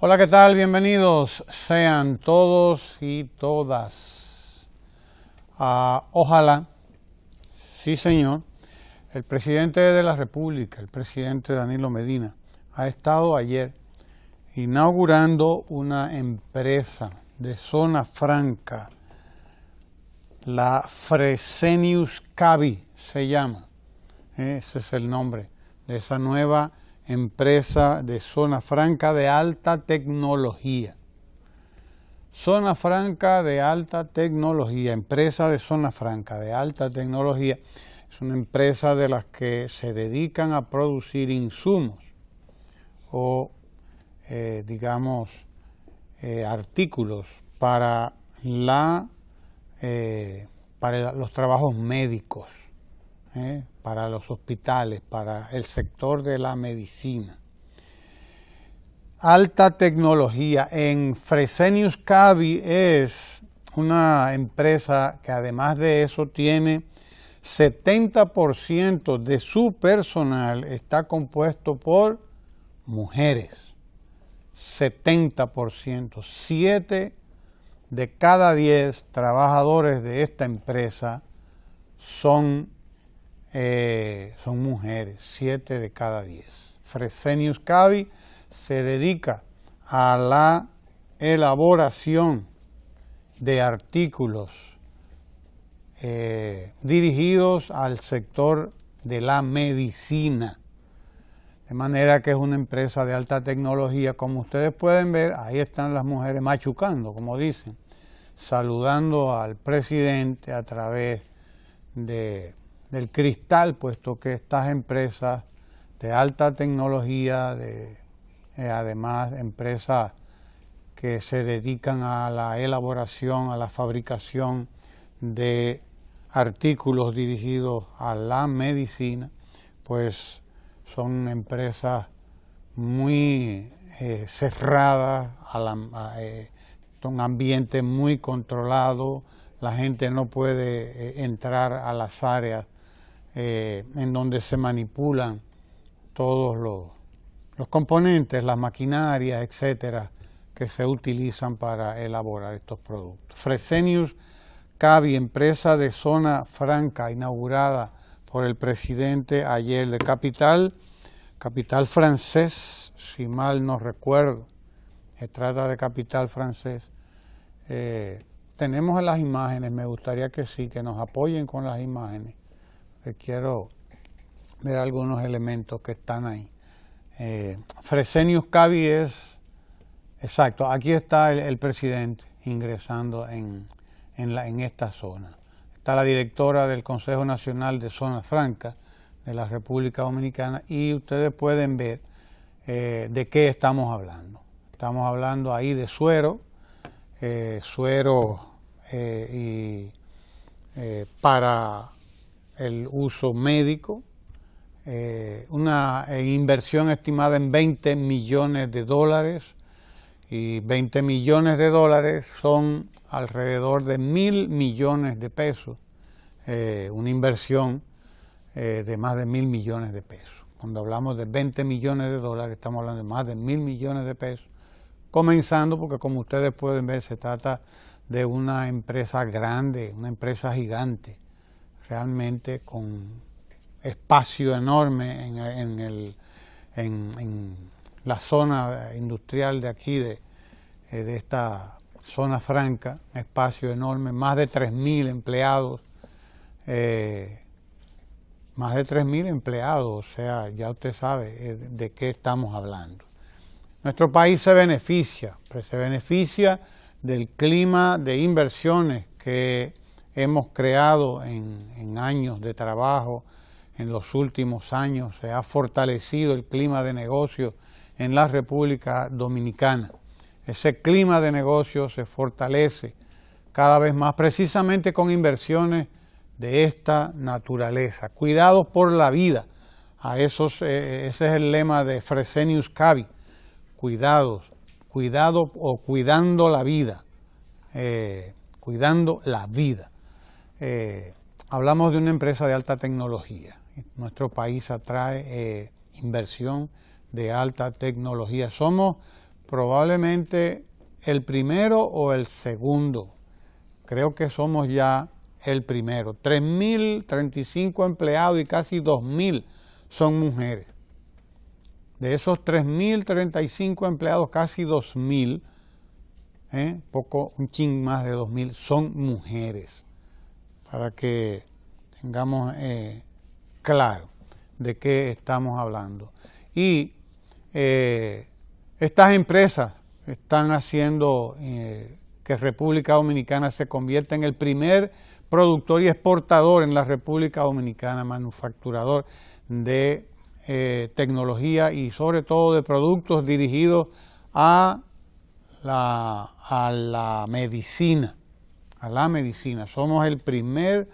Hola, ¿qué tal? Bienvenidos sean todos y todas. Ojalá, sí señor, el presidente de la República, el presidente Danilo Medina, ha estado ayer inaugurando una empresa de zona franca, la Fresenius Kabi se llama. Ese es el nombre de esa nueva empresa de zona franca de alta tecnología. Zona franca de alta tecnología, empresa de zona franca de alta tecnología, es una empresa de las que se dedican a producir insumos o, artículos para los trabajos médicos. Para los hospitales, para el sector de la medicina. Alta tecnología. En Fresenius Kabi es una empresa que además de eso tiene 70% de su personal está compuesto por mujeres. 70%. 7 de cada 10 trabajadores de esta empresa son mujeres, 7 de cada 10. Fresenius Kabi se dedica a la elaboración de artículos dirigidos al sector de la medicina. De manera que es una empresa de alta tecnología. Como ustedes pueden ver, ahí están las mujeres machucando, como dicen, saludando al presidente a través del cristal, puesto que estas empresas de alta tecnología, además empresas que se dedican a la elaboración, a la fabricación de artículos dirigidos a la medicina, pues son empresas muy cerradas, son ambientes muy controlados, la gente no puede entrar a las áreas en donde se manipulan todos los componentes, las maquinarias, etcétera, que se utilizan para elaborar estos productos. Fresenius Kabi, empresa de zona franca, inaugurada por el presidente ayer de capital francés, si mal no recuerdo, se trata de capital francés. Tenemos las imágenes, me gustaría que sí, que nos apoyen con las imágenes. Quiero ver algunos elementos que están ahí. Fresenius Kabi es, exacto, aquí está el presidente ingresando en esta zona. Está la directora del Consejo Nacional de Zona Franca de la República Dominicana y ustedes pueden ver de qué estamos hablando. Estamos hablando ahí de suero, para el uso médico, una inversión estimada en 20 millones de dólares, y 20 millones de dólares son alrededor de 1.000 millones de pesos, una inversión de más de 1.000 millones de pesos. Cuando hablamos de 20 millones de dólares, estamos hablando de más de 1.000 millones de pesos, comenzando porque, como ustedes pueden ver, se trata de una empresa grande, una empresa gigante, realmente con espacio enorme en la zona industrial de aquí, de esta zona franca, espacio enorme, más de 3.000 empleados, o sea, ya usted sabe de qué estamos hablando. Nuestro país se beneficia del clima de inversiones que hemos creado en años de trabajo. En los últimos años se ha fortalecido el clima de negocios en la República Dominicana. Ese clima de negocios se fortalece cada vez más precisamente con inversiones de esta naturaleza. Cuidados por la vida. Ese es el lema de Fresenius Kabi. Cuidado o cuidando la vida. Cuidando la vida. Hablamos de una empresa de alta tecnología. Nuestro país atrae inversión de alta tecnología. Somos probablemente el primero o el segundo. Creo que somos ya el primero. 3.035 empleados y casi 2.000 son mujeres. De esos 3.035 empleados, casi 2.000, un chin más de 2.000, son mujeres. Para que tengamos claro de qué estamos hablando. Y estas empresas están haciendo que República Dominicana se convierta en el primer productor y exportador en la República Dominicana, manufacturador de tecnología y sobre todo de productos dirigidos a la medicina. Somos el primer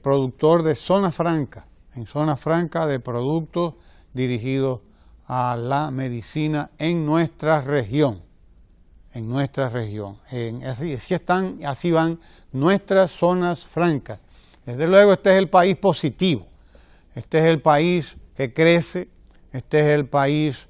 productor de zona franca, en zona franca de productos dirigidos a la medicina en nuestra región. Así van nuestras zonas francas. Desde luego este es el país positivo, este es el país que crece, este es el país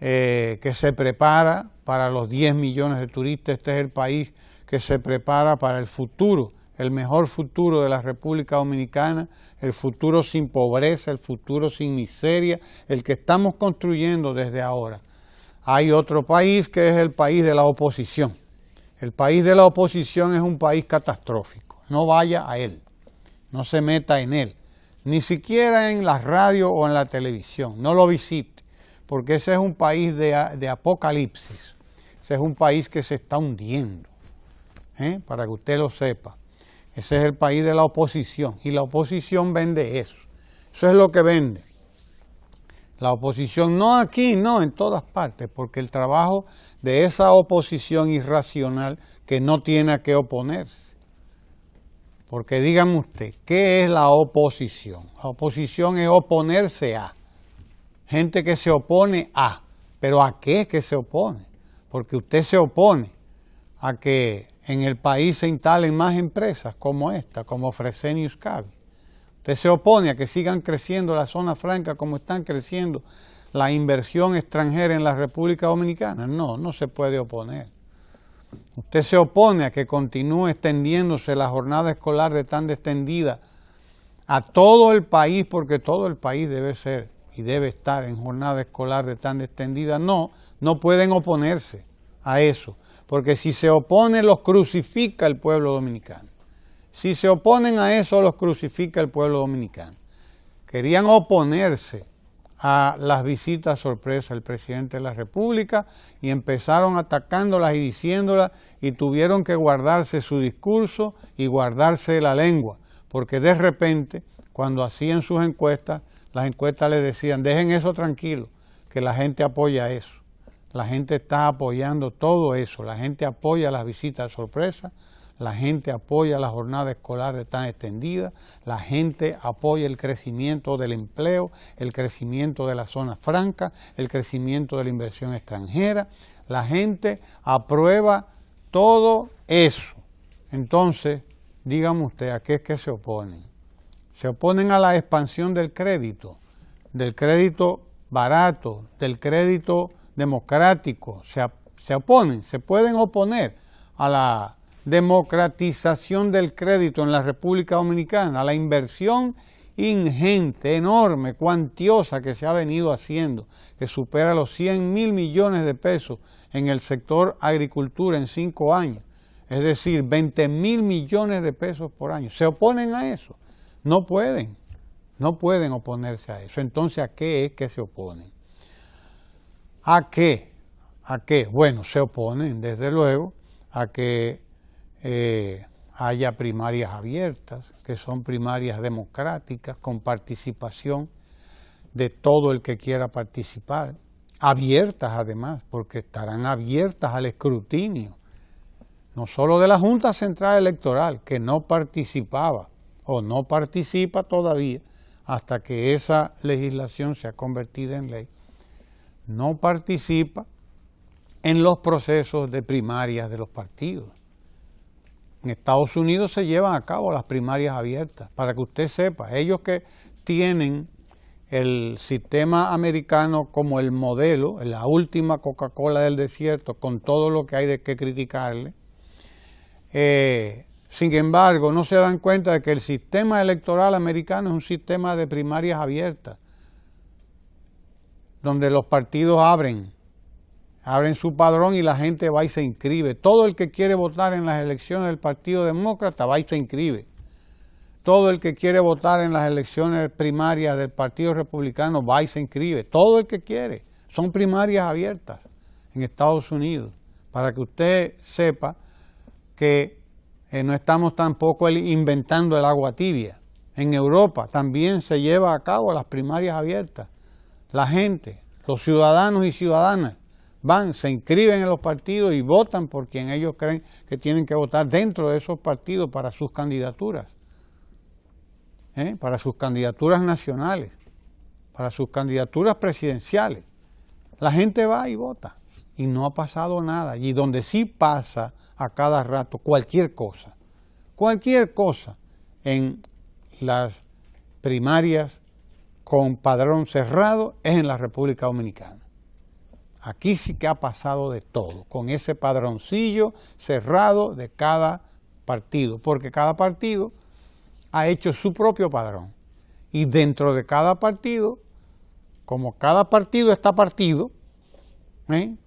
que se prepara para los 10 millones de turistas, este es el país que se prepara para el futuro, el mejor futuro de la República Dominicana, el futuro sin pobreza, el futuro sin miseria, el que estamos construyendo desde ahora. Hay otro país que es el país de la oposición. El país de la oposición es un país catastrófico. No vaya a él, no se meta en él, ni siquiera en la radio o en la televisión, no lo visite, porque ese es un país de apocalipsis, ese es un país que se está hundiendo, para que usted lo sepa. Ese es el país de la oposición y la oposición vende eso es lo que vende. La oposición, no aquí, no, en todas partes, porque el trabajo de esa oposición irracional que no tiene a qué oponerse. Porque dígame usted, ¿qué es la oposición? La oposición es oponerse a. Gente que se opone a. ¿Pero a qué es que se opone? Porque usted se opone a que en el país se instalen más empresas como esta, como Fresenius Kabi. Usted se opone a que sigan creciendo la zona franca como están creciendo la inversión extranjera en la República Dominicana. No, no se puede oponer. Usted se opone a que continúe extendiéndose la jornada escolar de tan extendida a todo el país, porque todo el país debe ser y debe estar en jornada escolar de tan extendida. No, no pueden oponerse a eso, porque si se opone los crucifica el pueblo dominicano. Si se oponen a eso, los crucifica el pueblo dominicano. Querían oponerse a las visitas sorpresa del presidente de la República y empezaron atacándolas y diciéndolas y tuvieron que guardarse su discurso y guardarse la lengua, porque de repente, cuando hacían sus encuestas, las encuestas les decían, dejen eso tranquilo, que la gente apoya eso. La gente está apoyando todo eso, la gente apoya las visitas sorpresa, la gente apoya la jornada escolar de tan extendida, la gente apoya el crecimiento del empleo, el crecimiento de la zona franca, el crecimiento de la inversión extranjera, la gente aprueba todo eso. Entonces, dígame usted, ¿a qué es que se oponen? Se oponen a la expansión del crédito barato, del crédito democrático, se oponen, se pueden oponer a la democratización del crédito en la República Dominicana, a la inversión ingente, enorme, cuantiosa que se ha venido haciendo, que supera los 100.000 millones de pesos en el sector agricultura en 5 años, es decir, 20.000 millones de pesos por año. ¿Se oponen a eso? No pueden oponerse a eso. Entonces, ¿a qué es que se oponen? ¿A qué? ¿A qué? Bueno, se oponen, desde luego, a que haya primarias abiertas, que son primarias democráticas, con participación de todo el que quiera participar, abiertas además, porque estarán abiertas al escrutinio, no solo de la Junta Central Electoral, que no participaba o no participa todavía hasta que esa legislación sea convertida en ley, no participa en los procesos de primarias de los partidos. En Estados Unidos se llevan a cabo las primarias abiertas, para que usted sepa, ellos que tienen el sistema americano como el modelo, la última Coca-Cola del desierto, con todo lo que hay de que criticarle. Sin embargo, no se dan cuenta de que el sistema electoral americano es un sistema de primarias abiertas, donde los partidos abren su padrón y la gente va y se inscribe. Todo el que quiere votar en las elecciones del Partido Demócrata va y se inscribe. Todo el que quiere votar en las elecciones primarias del Partido Republicano va y se inscribe. Todo el que quiere. Son primarias abiertas en Estados Unidos. Para que usted sepa que no estamos tampoco inventando el agua tibia. En Europa también se lleva a cabo las primarias abiertas. La gente, los ciudadanos y ciudadanas, van, se inscriben en los partidos y votan por quien ellos creen que tienen que votar dentro de esos partidos para sus candidaturas. Para sus candidaturas nacionales, para sus candidaturas presidenciales. La gente va y vota y no ha pasado nada. Y donde sí pasa a cada rato cualquier cosa en las primarias con padrón cerrado es en la República Dominicana. Aquí sí que ha pasado de todo, con ese padroncillo cerrado de cada partido, porque cada partido ha hecho su propio padrón. Y dentro de cada partido, como cada partido está partido,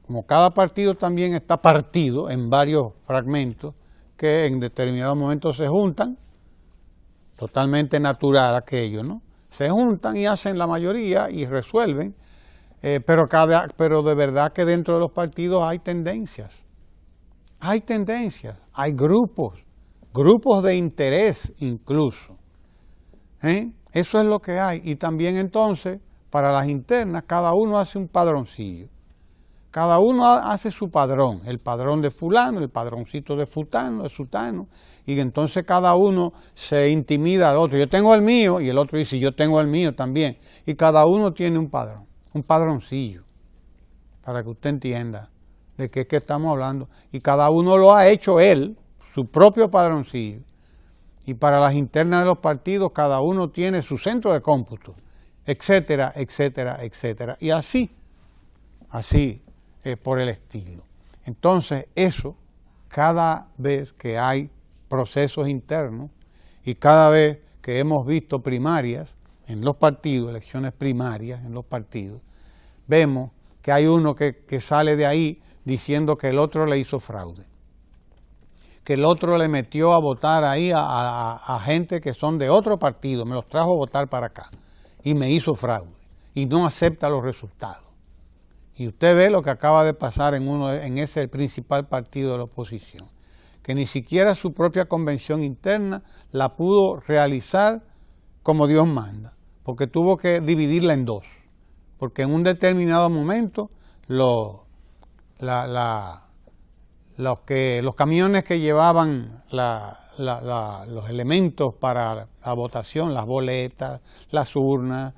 como cada partido también está partido en varios fragmentos que en determinados momentos se juntan, totalmente natural aquello, ¿no? Se juntan y hacen la mayoría y resuelven, pero de verdad que dentro de los partidos hay tendencias, hay grupos de interés incluso. Eso es lo que hay. Y también entonces, para las internas, cada uno hace un padroncillo. Cada uno hace su padrón, el padrón de fulano, el padroncito de fulano, de sutano, y entonces cada uno se intimida al otro. Yo tengo el mío, y el otro dice, yo tengo el mío también. Y cada uno tiene un padrón, un padroncillo, para que usted entienda de qué es que estamos hablando. Y cada uno lo ha hecho él, su propio padroncillo. Y para las internas de los partidos, cada uno tiene su centro de cómputo, etcétera, etcétera, etcétera. Y así por el estilo. Entonces, eso, cada vez que hay procesos internos y cada vez que hemos visto primarias en los partidos, elecciones primarias en los partidos, vemos que hay uno que sale de ahí diciendo que el otro le hizo fraude, que el otro le metió a votar ahí a gente que son de otro partido, me los trajo a votar para acá y me hizo fraude y no acepta los resultados. Y usted ve lo que acaba de pasar en ese principal partido de la oposición, que ni siquiera su propia convención interna la pudo realizar como Dios manda, porque tuvo que dividirla en dos, porque en un determinado momento los camiones que llevaban los elementos para la votación, las boletas, las urnas,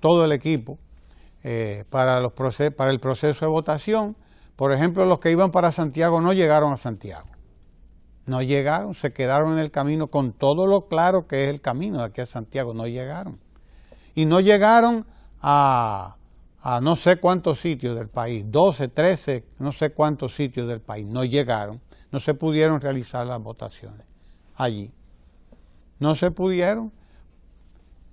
todo el equipo, para el proceso de votación, por ejemplo, los que iban para Santiago no llegaron a Santiago. No llegaron, se quedaron en el camino con todo lo claro que es el camino de aquí a Santiago, no llegaron. Y no llegaron a no sé cuántos sitios del país, 12, 13, no sé cuántos sitios del país, no llegaron, no se pudieron realizar las votaciones allí. No se pudieron,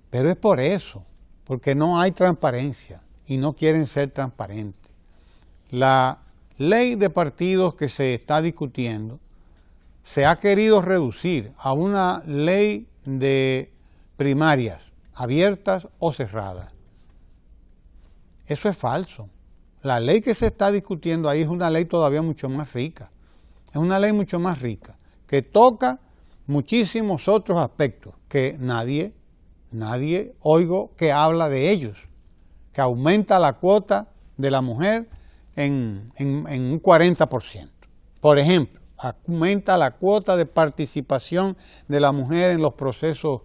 pero es por eso, porque no hay transparencia y no quieren ser transparentes. La ley de partidos que se está discutiendo se ha querido reducir a una ley de primarias abiertas o cerradas. Eso es falso. La ley que se está discutiendo ahí es una ley todavía mucho más rica. Es una ley mucho más rica, que toca muchísimos otros aspectos que nadie oigo que habla de ellos, que aumenta la cuota de la mujer en un 40%. Por ejemplo, aumenta la cuota de participación de la mujer en los procesos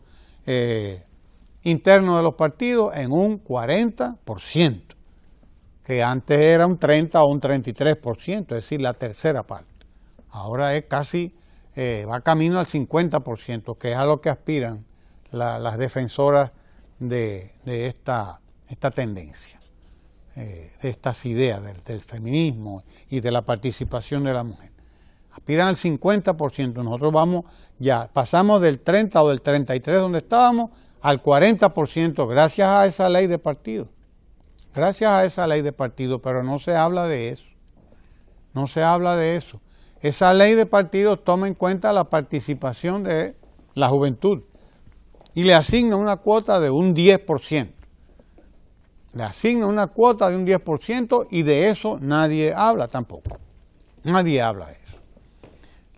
internos de los partidos en un 40%, que antes era un 30 o un 33%, es decir, la tercera parte. Ahora es casi, va camino al 50%, que es a lo que aspiran las defensoras de esta tendencia, de estas ideas del feminismo y de la participación de la mujer. Aspiran al 50%, nosotros pasamos del 30 o del 33 donde estábamos al 40% gracias a esa ley de partido. Gracias a esa ley de partido, pero no se habla de eso. No se habla de eso. Esa ley de partido toma en cuenta la participación de la juventud y le asigna una cuota de un 10%. Le asigna una cuota de un 10% y de eso nadie habla tampoco. Nadie habla de eso.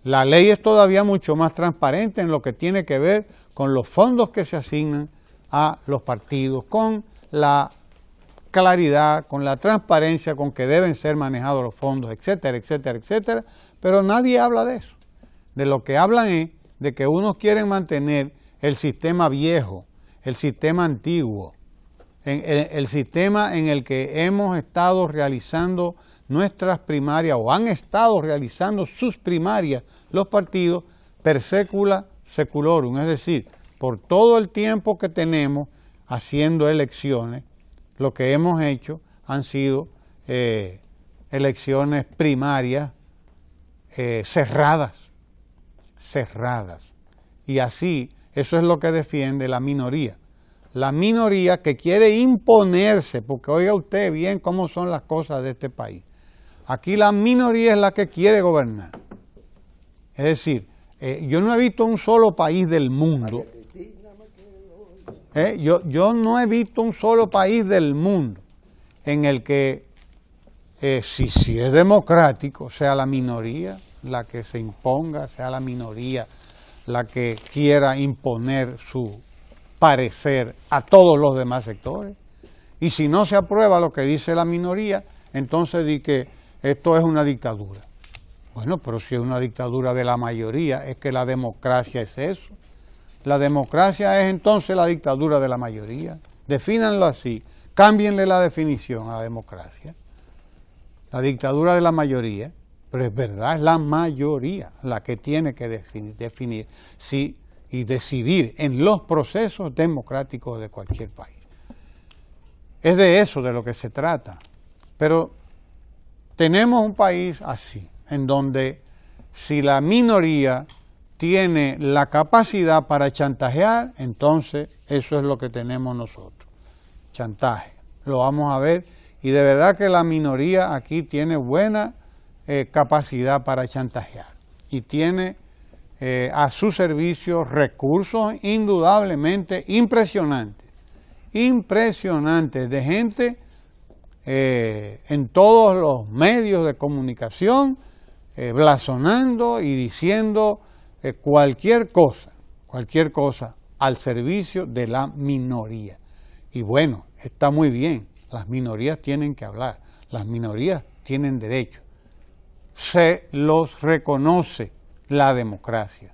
La ley es todavía mucho más transparente en lo que tiene que ver con los fondos que se asignan a los partidos, con la claridad, con la transparencia con que deben ser manejados los fondos, etcétera, etcétera, etcétera, pero nadie habla de eso. De lo que hablan es de que unos quieren mantener el sistema viejo, el sistema antiguo, el sistema en el que hemos estado realizando nuestras primarias o han estado realizando sus primarias los partidos per secula seculorum, es decir, por todo el tiempo que tenemos haciendo elecciones, lo que hemos hecho han sido elecciones primarias cerradas, y así, eso es lo que defiende la minoría. La minoría que quiere imponerse, porque oiga usted bien cómo son las cosas de este país. Aquí la minoría es la que quiere gobernar. Es decir, yo no he visto un solo país del mundo. Yo no he visto un solo país del mundo en el que, si es democrático, sea la minoría la que se imponga, sea la minoría la que quiera imponer su parecer a todos los demás sectores. Y si no se aprueba lo que dice la minoría, entonces di que esto es una dictadura. Bueno, pero si es una dictadura de la mayoría, es que la democracia es eso. La democracia es entonces la dictadura de la mayoría. Defínanlo así, cámbienle la definición a la democracia. La dictadura de la mayoría, pero es verdad, es la mayoría la que tiene que definir sí, y decidir en los procesos democráticos de cualquier país. Es de eso de lo que se trata. Pero tenemos un país así, en donde si la minoría tiene la capacidad para chantajear, entonces eso es lo que tenemos nosotros, chantaje. Lo vamos a ver, y de verdad que la minoría aquí tiene buena capacidad para chantajear, y tiene a su servicio recursos indudablemente impresionantes de gente en todos los medios de comunicación, blasonando y diciendo cualquier cosa al servicio de la minoría. Y bueno, está muy bien, las minorías tienen que hablar, las minorías tienen derecho, se los reconoce la democracia,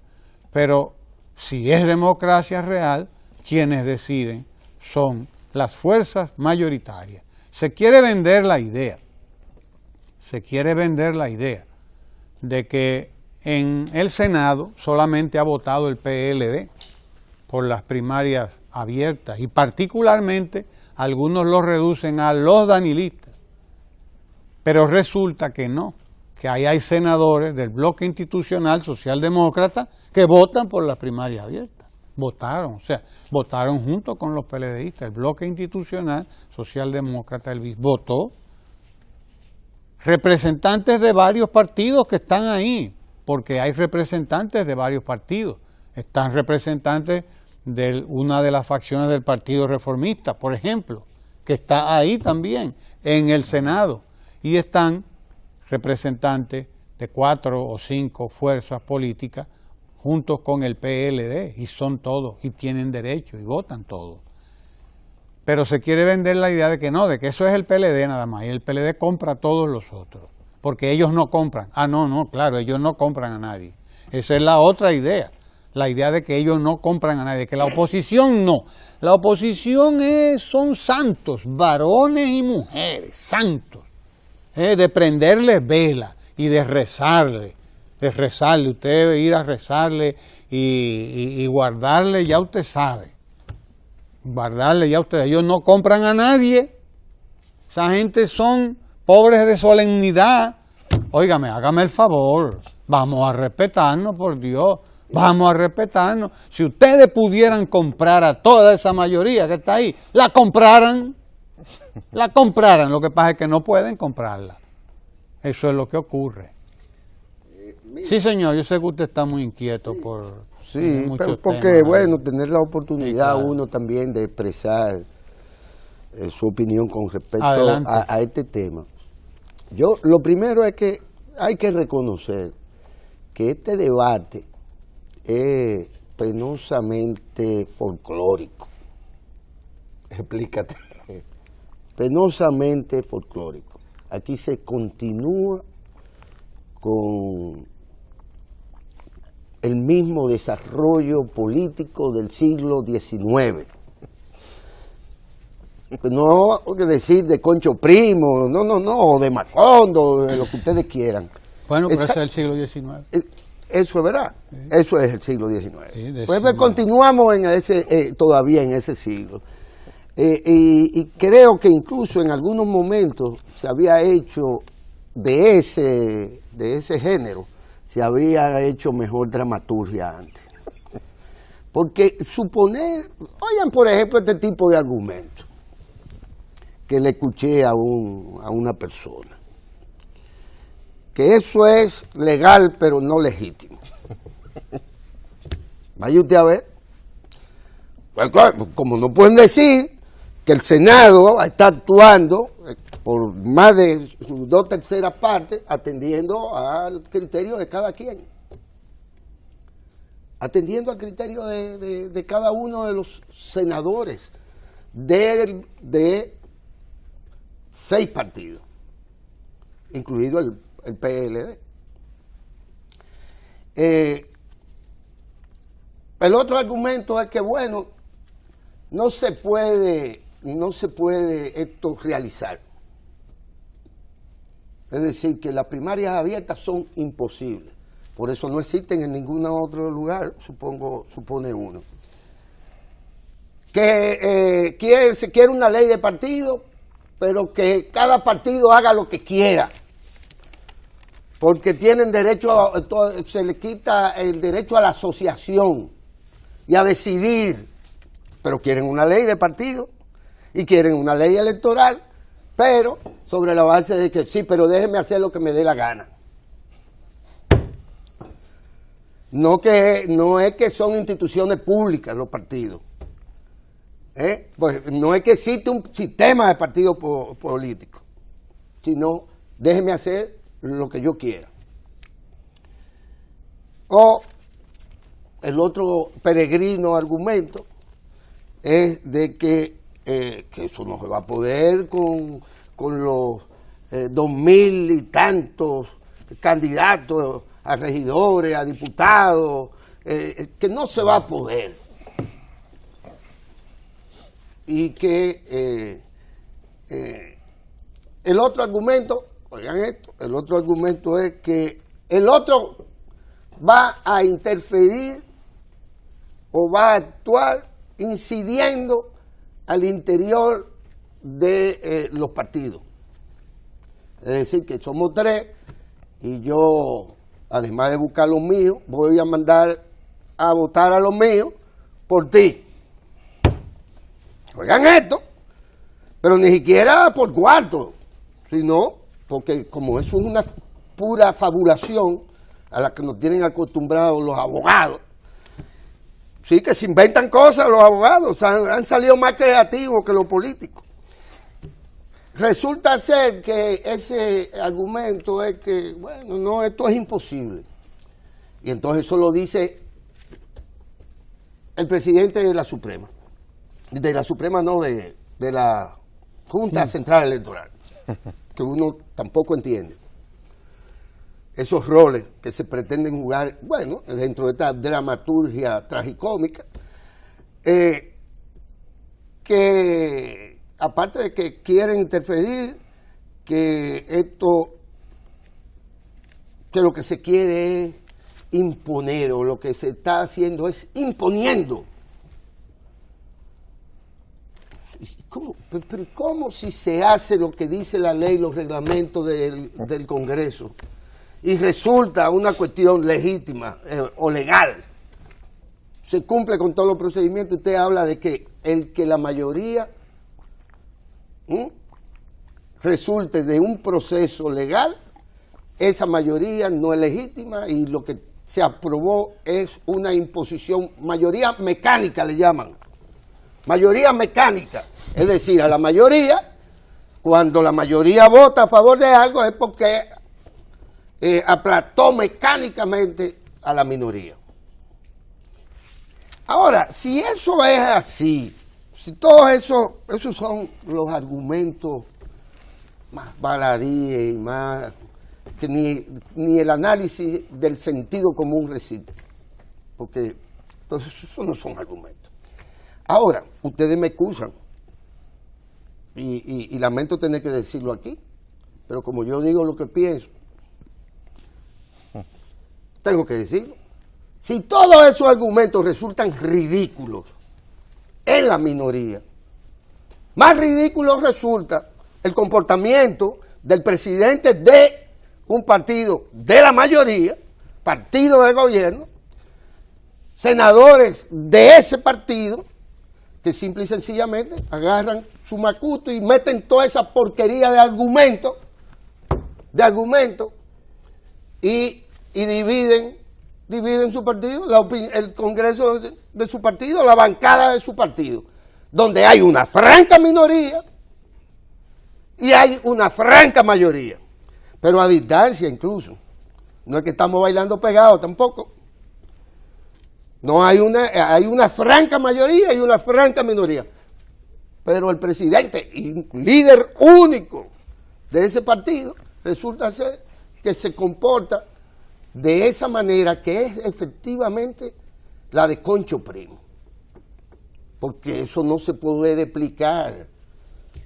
pero si es democracia real, quienes deciden son las fuerzas mayoritarias. Se quiere vender la idea de que en el Senado solamente ha votado el PLD por las primarias abiertas, y particularmente algunos lo reducen a los danilistas, pero resulta que no, que ahí hay senadores del bloque institucional socialdemócrata que votan por las primarias abiertas. Votaron junto con los PLDistas. El bloque institucional socialdemócrata, el BIS, votó. Representantes de varios partidos que están ahí, porque hay representantes de varios partidos. Están representantes de una de las facciones del Partido Reformista, por ejemplo, que está ahí también, en el Senado. Y están representantes de 4 o 5 fuerzas políticas juntos con el PLD, y son todos, y tienen derecho, y votan todos. Pero se quiere vender la idea de que no, de que eso es el PLD nada más, y el PLD compra a todos los otros, porque ellos no compran. No, claro, ellos no compran a nadie. Esa es la otra idea, la idea de que ellos no compran a nadie, de que la oposición no. La oposición son santos, varones y mujeres, santos, de prenderle vela y de rezarle. Usted debe ir a rezarle y guardarle, ya usted sabe. guardarle ya a ustedes. Ellos no compran a nadie. Esa gente son pobres de solemnidad. Óigame, hágame el favor. Vamos a respetarnos, por Dios. Vamos a respetarnos. Si ustedes pudieran comprar a toda esa mayoría que está ahí, la compraran. La compraran. Lo que pasa es que no pueden comprarla. Eso es lo que ocurre. Sí, señor, yo sé que usted está muy inquieto por sí, pero porque, temas, bueno, tener la oportunidad sí, claro, uno también de expresar su opinión con respecto a este tema. Yo, lo primero es que hay que reconocer que este debate es penosamente folclórico. Explícate. Penosamente folclórico. Aquí se continúa con el mismo desarrollo político del siglo XIX. No decir de Concho Primo, no, de Macondo, de lo que ustedes quieran. Bueno, pero ese es el siglo XIX. Eso es verdad, sí. Eso es el siglo XIX. Sí, pues continuamos en ese, todavía en ese siglo. Y creo que incluso en algunos momentos se había hecho de ese género, se había hecho mejor dramaturgia antes. Porque suponer, oigan por ejemplo este tipo de argumentos que le escuché a una persona, que eso es legal pero no legítimo. Vaya usted a ver. Pues claro, como no pueden decir que el Senado está actuando por más de 2/3 partes atendiendo al criterio de cada quien. Atendiendo al criterio de cada uno de los senadores de 6 partidos, incluido el PLD. El otro argumento es que, bueno, no se puede esto realizar. Es decir, que las primarias abiertas son imposibles. Por eso no existen en ningún otro lugar, supone uno. Que se quiere una ley de partido, pero que cada partido haga lo que quiera. Porque tienen derecho, se le quita el derecho a la asociación y a decidir. Pero quieren una ley de partido y quieren una ley electoral, pero sobre la base de que sí, pero déjeme hacer lo que me dé la gana. No es que son instituciones públicas los partidos. Pues no es que existe un sistema de partidos políticos, sino déjeme hacer lo que yo quiera. O el otro peregrino argumento es de que eso no se va a poder con los 2.000 y tantos candidatos a regidores, a diputados, que no se va a poder. Y que el otro argumento, oigan esto, el otro argumento es que el otro va a interferir o va a actuar incidiendo al interior de los partidos. Es decir, que somos 3 y yo, además de buscar los míos, voy a mandar a votar a los míos por ti. Oigan esto, pero ni siquiera por cuarto, sino porque como eso es una pura fabulación a la que nos tienen acostumbrados los abogados. Sí, que se inventan cosas los abogados, han salido más creativos que los políticos. Resulta ser que ese argumento es que, bueno, no, esto es imposible. Y entonces eso lo dice el presidente de la Suprema. De la Suprema no, de la Junta Central Electoral, que uno tampoco entiende. Esos roles que se pretenden jugar, bueno, dentro de esta dramaturgia tragicómica, que aparte de que quieren interferir, que lo que se quiere es imponer, o lo que se está haciendo es imponiendo ¿Cómo si se hace lo que dice la ley, los reglamentos del Congreso, y resulta una cuestión legítima o legal? Se cumple con todos los procedimientos. Usted habla de que la mayoría resulte de un proceso legal, esa mayoría no es legítima y lo que se aprobó es una imposición, mayoría mecánica le llaman, mayoría mecánica, es decir, a la mayoría, cuando la mayoría vota a favor de algo es porque aplastó mecánicamente a la minoría. Ahora, si eso es así, si todos esos son los argumentos más baladíes y más que ni el análisis del sentido común resiste, porque entonces eso no son argumentos. Ahora, ustedes me excusan y lamento tener que decirlo aquí, pero como yo digo lo que pienso, tengo que decirlo. Si todos esos argumentos resultan ridículos en la minoría, más ridículo resulta el comportamiento del presidente de un partido de la mayoría, partido de gobierno, senadores de ese partido, que simple y sencillamente agarran su macuto y meten toda esa porquería de argumentos y dividen su partido, el Congreso de su partido, la bancada de su partido, donde hay una franca minoría y hay una franca mayoría, pero a distancia incluso. No es que estamos bailando pegados tampoco. No hay una franca mayoría y una franca minoría. Pero el presidente y líder único de ese partido resulta ser que se comporta de esa manera que es efectivamente la de Concho Primo. Porque eso no se puede explicar.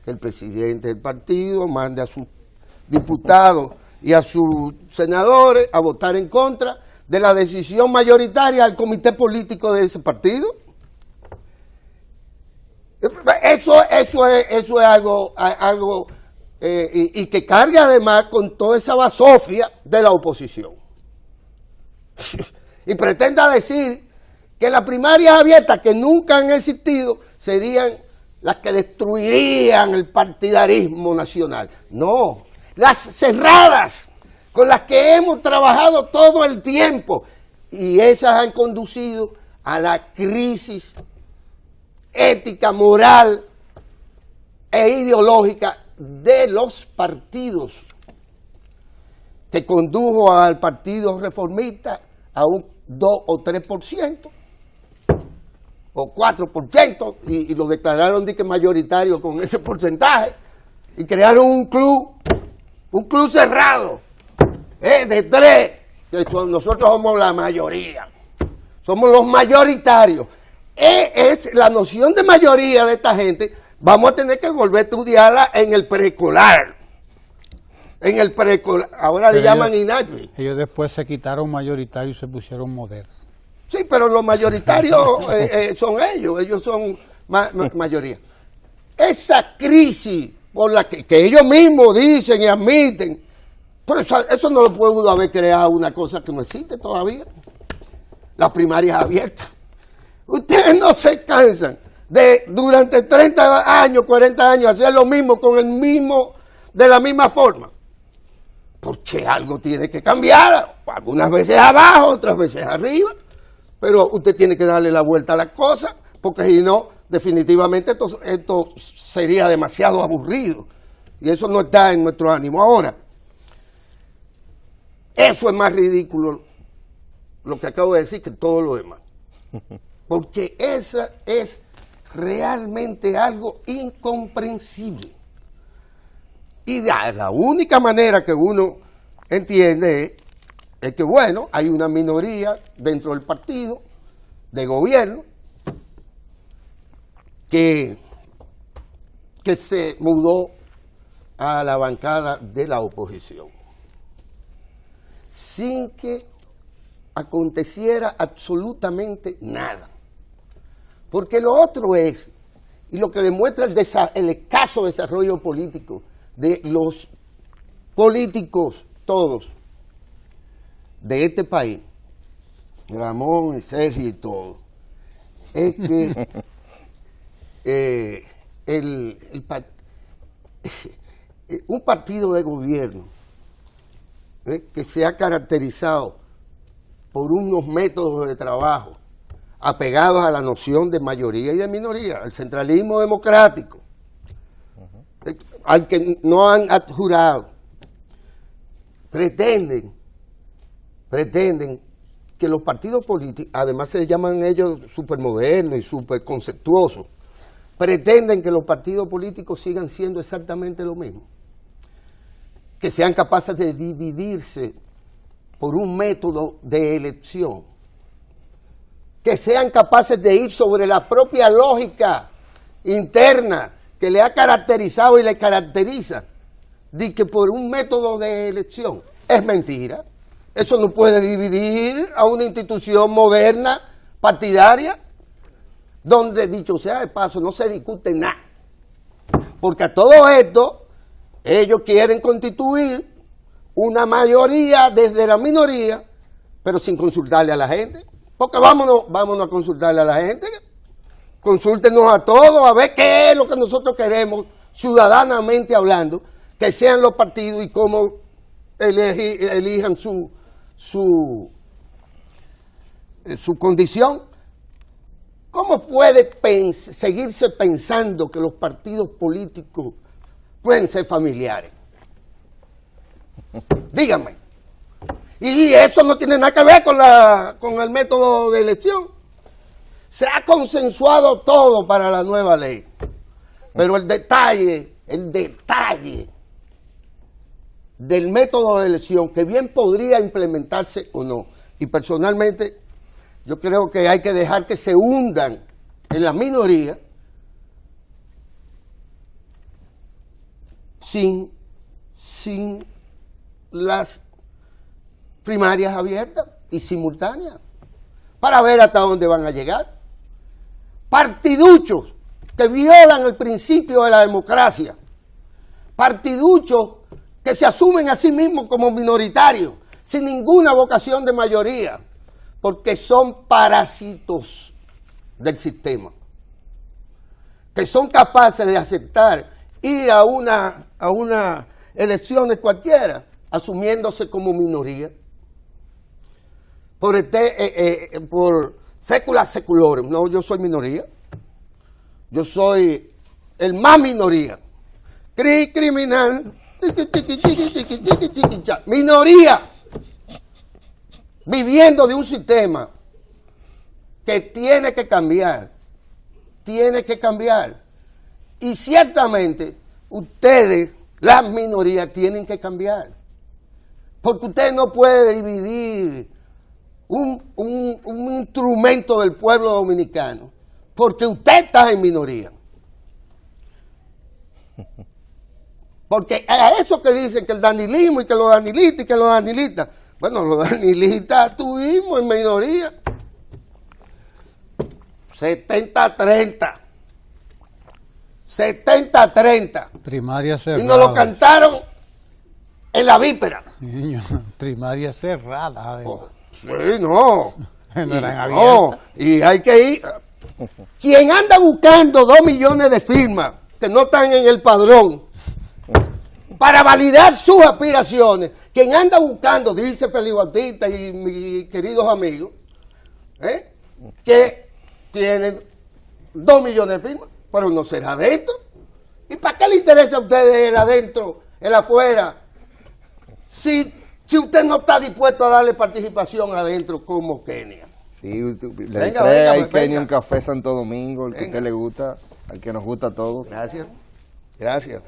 El presidente del partido manda a sus diputados y a sus senadores a votar en contra de la decisión mayoritaria del comité político de ese partido. Eso es algo y que carga además con toda esa basofia de la oposición. Y pretenda decir que las primarias abiertas, que nunca han existido, serían las que destruirían el partidarismo nacional. No, las cerradas, con las que hemos trabajado todo el tiempo, y esas han conducido a la crisis ética, moral e ideológica de los partidos, que condujo al Partido Reformista a un 2 o 3%, o 4%, y lo declararon de que mayoritario con ese porcentaje, y crearon un club cerrado, de 3, que nosotros somos la mayoría, somos los mayoritarios. Es la noción de mayoría de esta gente, vamos a tener que volver a estudiarla en el preescolar. Ahora le llaman INACBI. Ellos después se quitaron mayoritario y se pusieron modernos. Sí, pero los mayoritarios son ellos son mayoría. Esa crisis por la que ellos mismos dicen y admiten, pero eso no lo pudo haber creado una cosa que no existe todavía. Las primarias abiertas. Ustedes no se cansan de durante 30 años, 40 años hacer lo mismo de la misma forma. Porque algo tiene que cambiar, algunas veces abajo, otras veces arriba, pero usted tiene que darle la vuelta a las cosas, porque si no, definitivamente esto sería demasiado aburrido, y eso no está en nuestro ánimo. Ahora, eso es más ridículo, lo que acabo de decir, que todo lo demás, porque esa es realmente algo incomprensible. Y la única manera que uno entiende es que, bueno, hay una minoría dentro del partido de gobierno que se mudó a la bancada de la oposición sin que aconteciera absolutamente nada. Porque lo otro es y lo que demuestra el escaso desarrollo político de los políticos todos de este país, Ramón y Sergio y todo, es que un partido de gobierno que se ha caracterizado por unos métodos de trabajo apegados a la noción de mayoría y de minoría, al centralismo democrático, al que no han adjurado, pretenden que los partidos políticos, además se llaman ellos supermodernos y superconceptuosos, pretenden que los partidos políticos sigan siendo exactamente lo mismo, que sean capaces de dividirse por un método de elección, que sean capaces de ir sobre la propia lógica interna que le ha caracterizado y le caracteriza, de que por un método de elección. Es mentira. Eso no puede dividir a una institución moderna, partidaria, donde, dicho sea de paso, no se discute nada. Porque a todo esto, ellos quieren constituir una mayoría desde la minoría, pero sin consultarle a la gente. Porque vámonos a consultarle a la gente. Consúltenos a todos, a ver qué es lo que nosotros queremos, ciudadanamente hablando, que sean los partidos y cómo elijan su condición. ¿Cómo puede seguirse pensando que los partidos políticos pueden ser familiares? Díganme. Y eso no tiene nada que ver con el método de elección. Se ha consensuado todo para la nueva ley. Pero el detalle del método de elección, que bien podría implementarse o no. Y personalmente, yo creo que hay que dejar que se hundan en la minoría sin las primarias abiertas y simultáneas, para ver hasta dónde van a llegar. Partiduchos que violan el principio de la democracia, partiduchos que se asumen a sí mismos como minoritarios, sin ninguna vocación de mayoría, porque son parásitos del sistema, que son capaces de aceptar ir a una elecciones cualquiera, asumiéndose como minoría, por sécula seculorum. No, yo soy minoría, yo soy el más minoría, criminal, minoría, viviendo de un sistema que tiene que cambiar, y ciertamente ustedes, las minorías, tienen que cambiar, porque usted no puede dividir un instrumento del pueblo dominicano, porque usted está en minoría. Porque a eso que dicen que el danilismo y que los danilistas y que los danilistas, bueno, los danilistas estuvimos en minoría. 70-30. 70-30. Primaria cerrada. Y nos lo cantaron en la víspera. Niño, primaria cerrada. Sí, no. No eran abiertas. Y hay que ir. Quien anda buscando 2 millones de firmas que no están en el padrón para validar sus aspiraciones, quien anda buscando, dice Félix Bautista y mis queridos amigos, que tienen 2 millones de firmas, pero no será adentro. ¿Y para qué le interesa a ustedes el adentro, el afuera? Si usted no está dispuesto a darle participación adentro como Kenia. Sí, le trae a Kenia un café Santo Domingo, el que a usted le gusta, al que nos gusta a todos. Gracias.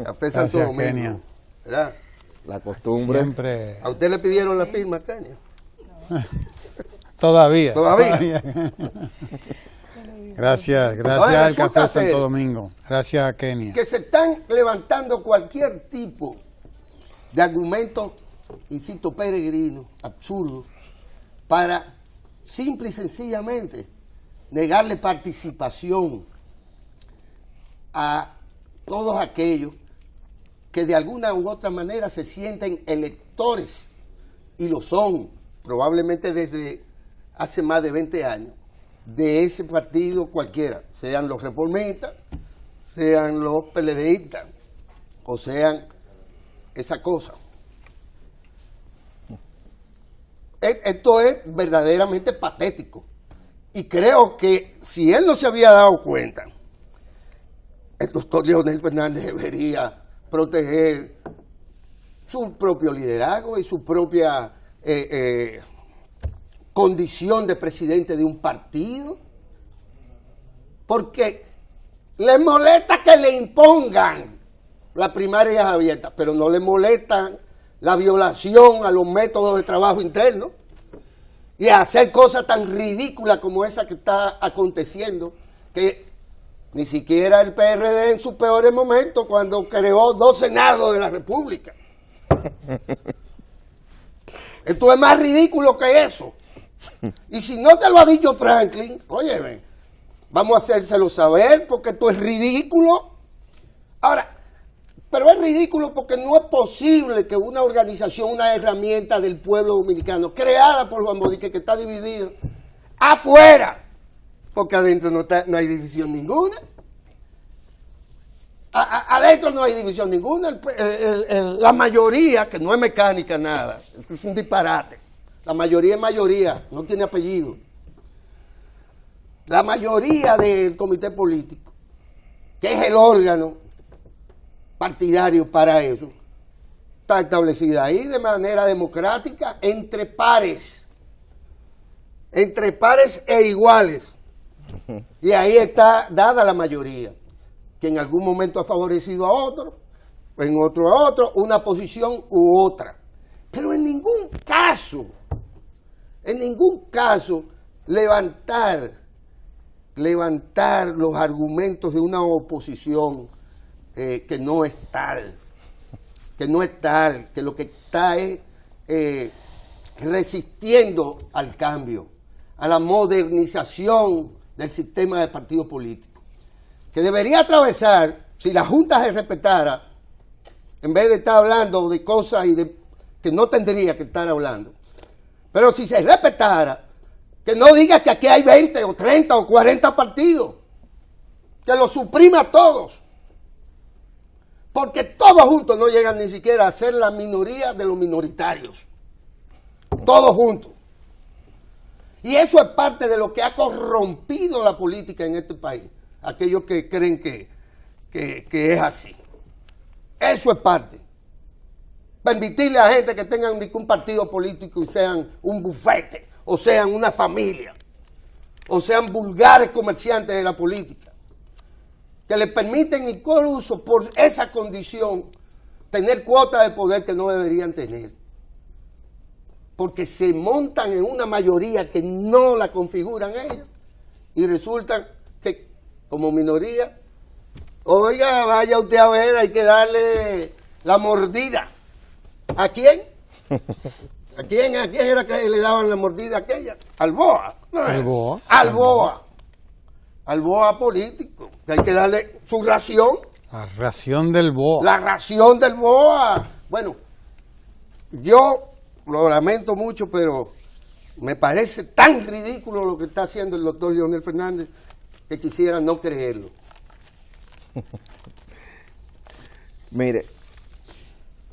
Café Santo Domingo. Kenia. ¿Verdad? La costumbre. Siempre. ¿A usted le pidieron la firma, Kenia? Todavía. Gracias al Café Santo Domingo. Gracias a Kenia. Que se están levantando cualquier tipo de argumentos, insisto, peregrinos, absurdos, para simple y sencillamente negarle participación a todos aquellos que de alguna u otra manera se sienten electores, y lo son, probablemente desde hace más de 20 años, de ese partido cualquiera, sean los reformistas, sean los PLDistas, o sean esa cosa. Esto es verdaderamente patético. Y creo que si él no se había dado cuenta, el doctor Leonel Fernández debería proteger su propio liderazgo y su propia condición de presidente de un partido, porque les molesta que le impongan las primarias abiertas, pero no le molestan la violación a los métodos de trabajo interno y a hacer cosas tan ridículas como esa que está aconteciendo, que ni siquiera el PRD en sus peores momentos, cuando creó 2 senados de la República. Esto es más ridículo que eso. Y si no se lo ha dicho Franklin, óyeme, vamos a hacérselo saber, porque esto es ridículo. Ahora, pero es ridículo porque no es posible que una organización, una herramienta del pueblo dominicano, creada por Juan Bodique, que está dividido, afuera, porque adentro no hay división ninguna. Adentro no hay división ninguna. La mayoría, que no es mecánica nada, es un disparate. La mayoría es mayoría, no tiene apellido. La mayoría del comité político, que es el órgano partidario para eso, está establecida ahí de manera democrática entre pares e iguales. Y ahí está dada la mayoría, que en algún momento ha favorecido a otro, en otro a otro, una posición u otra. Pero en ningún caso levantar los argumentos de una oposición que no es tal, que lo que está es resistiendo al cambio, a la modernización del sistema de partidos políticos, que debería atravesar, si la Junta se respetara, en vez de estar hablando de cosas que no tendría que estar hablando, pero si se respetara, que no diga que aquí hay 20 o 30 o 40 partidos, que los suprima todos, porque todos juntos no llegan ni siquiera a ser la minoría de los minoritarios, todos juntos. Y eso es parte de lo que ha corrompido la política en este país, aquellos que creen que es así. Eso es parte. Permitirle a gente que tengan un partido político y sean un bufete, o sean una familia, o sean vulgares comerciantes de la política, que le permiten incluso por esa condición tener cuotas de poder que no deberían tener, porque se montan en una mayoría que no la configuran ellos, y resulta que como minoría, oiga, vaya usted a ver, hay que darle la mordida. ¿A quién? ¿A quién era que le daban la mordida aquella? Al BOA. No, al BOA político, que hay que darle su ración. La ración del BOA. La ración del BOA. Bueno, yo lo lamento mucho, pero me parece tan ridículo lo que está haciendo el doctor Leonel Fernández que quisiera no creerlo. Mire,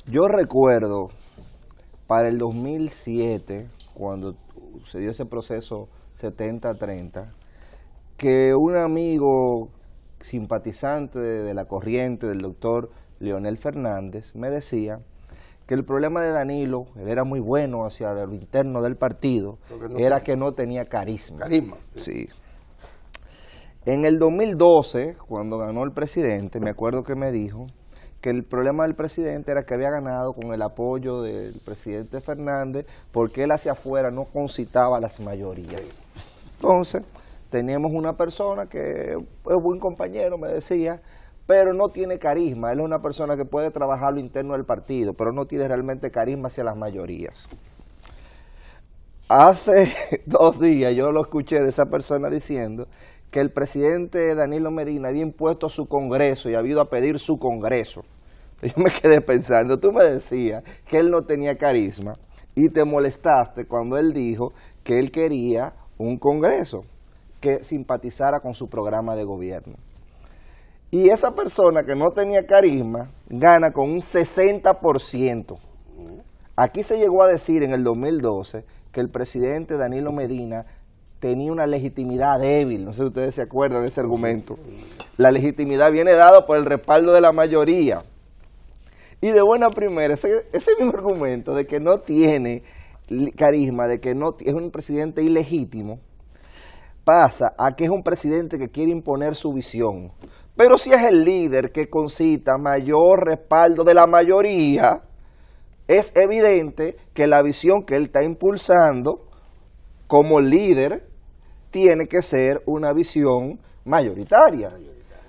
yo recuerdo para el 2007, cuando se dio ese proceso 70-30, que un amigo simpatizante de la corriente del doctor Leonel Fernández me decía que el problema de Danilo, él era muy bueno hacia lo interno del partido, era que no tenía carisma. Carisma. Sí. En el 2012, cuando ganó el presidente, me acuerdo que me dijo que el problema del presidente era que había ganado con el apoyo del presidente Fernández, porque él hacia afuera no concitaba las mayorías. Entonces, teníamos una persona que es buen compañero, me decía, pero no tiene carisma. Él es una persona que puede trabajar lo interno del partido, pero no tiene realmente carisma hacia las mayorías. Hace 2 días yo lo escuché de esa persona diciendo que el presidente Danilo Medina había impuesto su Congreso y había ido a pedir su Congreso. Yo me quedé pensando, tú me decías que él no tenía carisma y te molestaste cuando él dijo que él quería un Congreso que simpatizara con su programa de gobierno. Y esa persona que no tenía carisma gana con un 60%. Aquí se llegó a decir en el 2012 que el presidente Danilo Medina tenía una legitimidad débil. No sé si ustedes se acuerdan de ese argumento. La legitimidad viene dada por el respaldo de la mayoría. Y de buena primera, ese mismo argumento de que no tiene carisma, de que no es un presidente ilegítimo, pasa a que es un presidente que quiere imponer su visión. Pero si es el líder que concita mayor respaldo de la mayoría, es evidente que la visión que él está impulsando como líder tiene que ser una visión mayoritaria.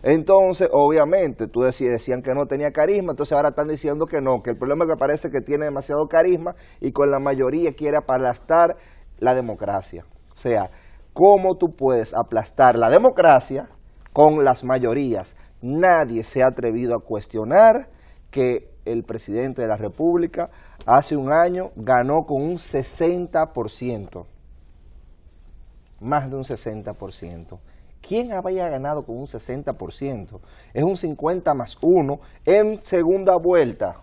Entonces, obviamente, tú decían que no tenía carisma, entonces ahora están diciendo que no, que el problema es que parece que tiene demasiado carisma y con la mayoría quiere aplastar la democracia. O sea, ¿cómo tú puedes aplastar la democracia con las mayorías? Nadie se ha atrevido a cuestionar que el presidente de la República hace un año ganó con un 60%, más de un 60%. ¿Quién había ganado con un 60%? Es un 50 más 1 en segunda vuelta.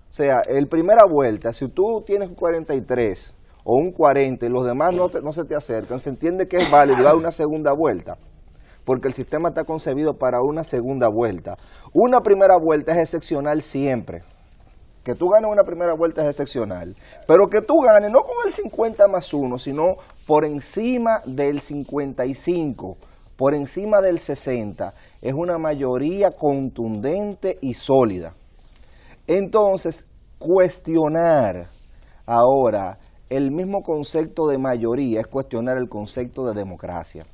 O sea, en primera vuelta, si tú tienes un 43 o un 40 y los demás no se te acercan, se entiende que es válido dar una segunda vuelta, porque el sistema está concebido para una segunda vuelta. Una primera vuelta es excepcional siempre. Que tú ganes una primera vuelta es excepcional, pero que tú ganes no con el 50 más 1, sino por encima del 55, por encima del 60, es una mayoría contundente y sólida. Entonces, cuestionar ahora el mismo concepto de mayoría es cuestionar el concepto de democracia.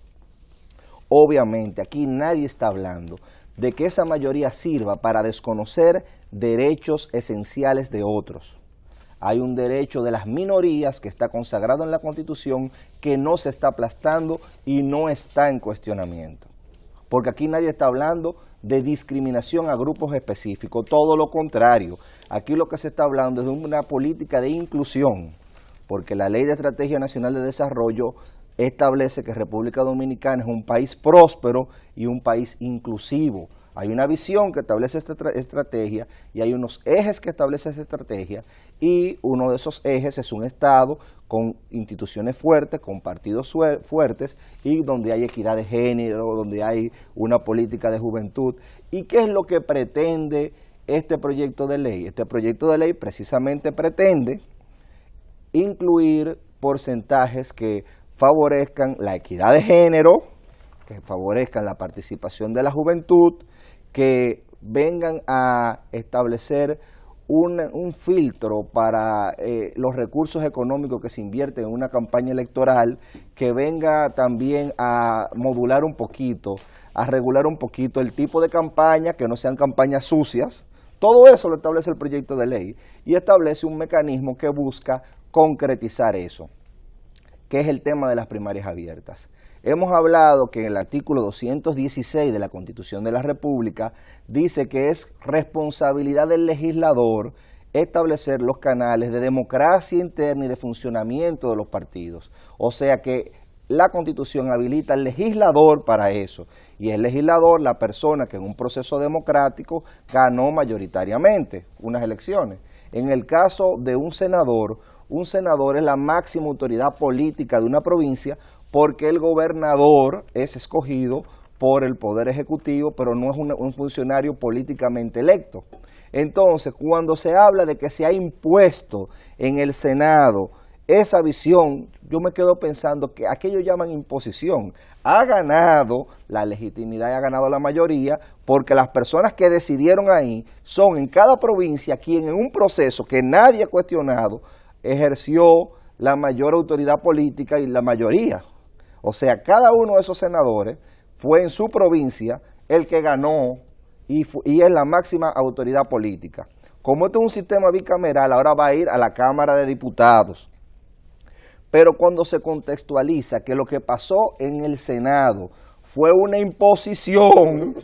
Obviamente, aquí nadie está hablando de que esa mayoría sirva para desconocer derechos esenciales de otros. Hay un derecho de las minorías que está consagrado en la Constitución que no se está aplastando y no está en cuestionamiento. Porque aquí nadie está hablando de discriminación a grupos específicos, todo lo contrario. Aquí lo que se está hablando es de una política de inclusión, porque la Ley de Estrategia Nacional de Desarrollo establece que República Dominicana es un país próspero y un país inclusivo. Hay una visión que establece esta estrategia y hay unos ejes que establece esa estrategia, y uno de esos ejes es un Estado con instituciones fuertes, con partidos fuertes y donde hay equidad de género, donde hay una política de juventud. ¿Y qué es lo que pretende este proyecto de ley? Este proyecto de ley precisamente pretende incluir porcentajes que favorezcan la equidad de género, que favorezcan la participación de la juventud, que vengan a establecer un filtro para los recursos económicos que se invierten en una campaña electoral, que venga también a modular un poquito, a regular un poquito el tipo de campaña, que no sean campañas sucias. Todo eso lo establece el proyecto de ley y establece un mecanismo que busca concretizar eso, que es el tema de las primarias abiertas. Hemos hablado que el artículo 216 de la Constitución de la República dice que es responsabilidad del legislador establecer los canales de democracia interna y de funcionamiento de los partidos. O sea que la Constitución habilita al legislador para eso, y el legislador, la persona que en un proceso democrático ganó mayoritariamente unas elecciones. En el caso de un senador es la máxima autoridad política de una provincia, porque el gobernador es escogido por el Poder Ejecutivo, pero no es un funcionario políticamente electo. Entonces, cuando se habla de que se ha impuesto en el Senado esa visión, yo me quedo pensando que aquello llaman imposición. Ha ganado la legitimidad y ha ganado la mayoría, porque las personas que decidieron ahí son en cada provincia quien en un proceso que nadie ha cuestionado ejerció la mayor autoridad política y la mayoría. O sea, cada uno de esos senadores fue en su provincia el que ganó y es la máxima autoridad política. Como esto es un sistema bicameral, ahora va a ir a la Cámara de Diputados. Pero cuando se contextualiza que lo que pasó en el Senado fue una imposición,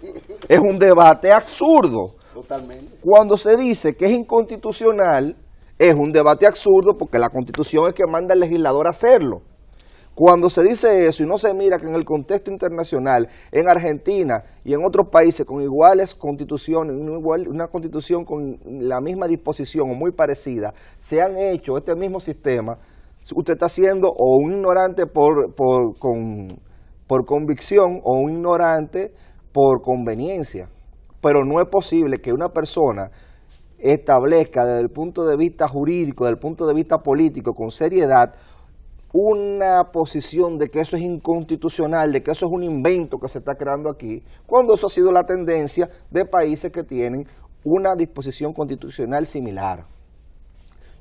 es un debate absurdo. Totalmente. Cuando se dice que es inconstitucional, es un debate absurdo porque la Constitución es que manda al legislador a hacerlo. Cuando se dice eso y no se mira que en el contexto internacional, en Argentina y en otros países con iguales constituciones, una constitución con la misma disposición o muy parecida, se han hecho este mismo sistema, usted está siendo o un ignorante por convicción o un ignorante por conveniencia. Pero no es posible que una persona establezca desde el punto de vista jurídico, desde el punto de vista político, con seriedad, una posición de que eso es inconstitucional, de que eso es un invento que se está creando aquí, cuando eso ha sido la tendencia de países que tienen una disposición constitucional similar.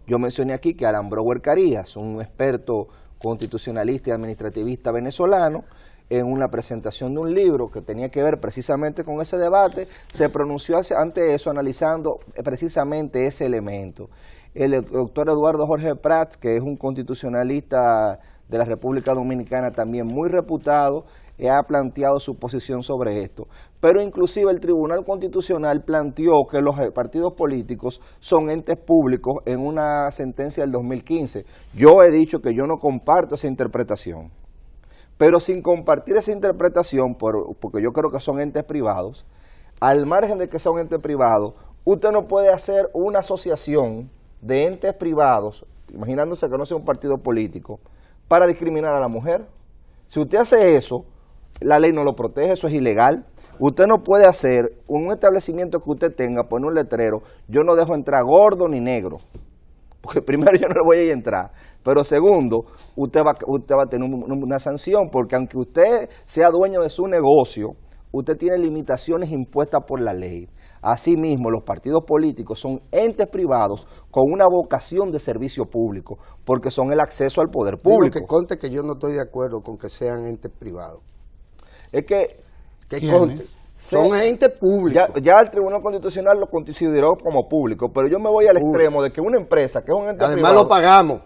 Yo mencioné aquí que Alan Brower Carías, un experto constitucionalista y administrativista venezolano, en una presentación de un libro que tenía que ver precisamente con ese debate, se pronunció ante eso analizando precisamente ese elemento. El doctor Eduardo Jorge Prats, que es un constitucionalista de la República Dominicana también muy reputado, ha planteado su posición sobre esto. Pero inclusive el Tribunal Constitucional planteó que los partidos políticos son entes públicos en una sentencia del 2015. Yo he dicho que yo no comparto esa interpretación. Pero sin compartir esa interpretación, porque yo creo que son entes privados, al margen de que son entes privados, usted no puede hacer una asociación de entes privados, imaginándose que no sea un partido político, para discriminar a la mujer. Si usted hace eso, la ley no lo protege, eso es ilegal. Usted no puede hacer un establecimiento que usted tenga, poner un letrero, yo no dejo entrar gordo ni negro. Porque primero yo no le voy a entrar, pero segundo, usted va a tener una sanción, porque aunque usted sea dueño de su negocio, usted tiene limitaciones impuestas por la ley. Asimismo, los partidos políticos son entes privados con una vocación de servicio público, porque son el acceso al poder público. Digo que conte que yo no estoy de acuerdo con que sean entes privados. Es que conte. Son entes públicos. Ya el Tribunal Constitucional lo consideró como público, pero yo me voy al extremo de que una empresa que es un ente privado... Además lo pagamos.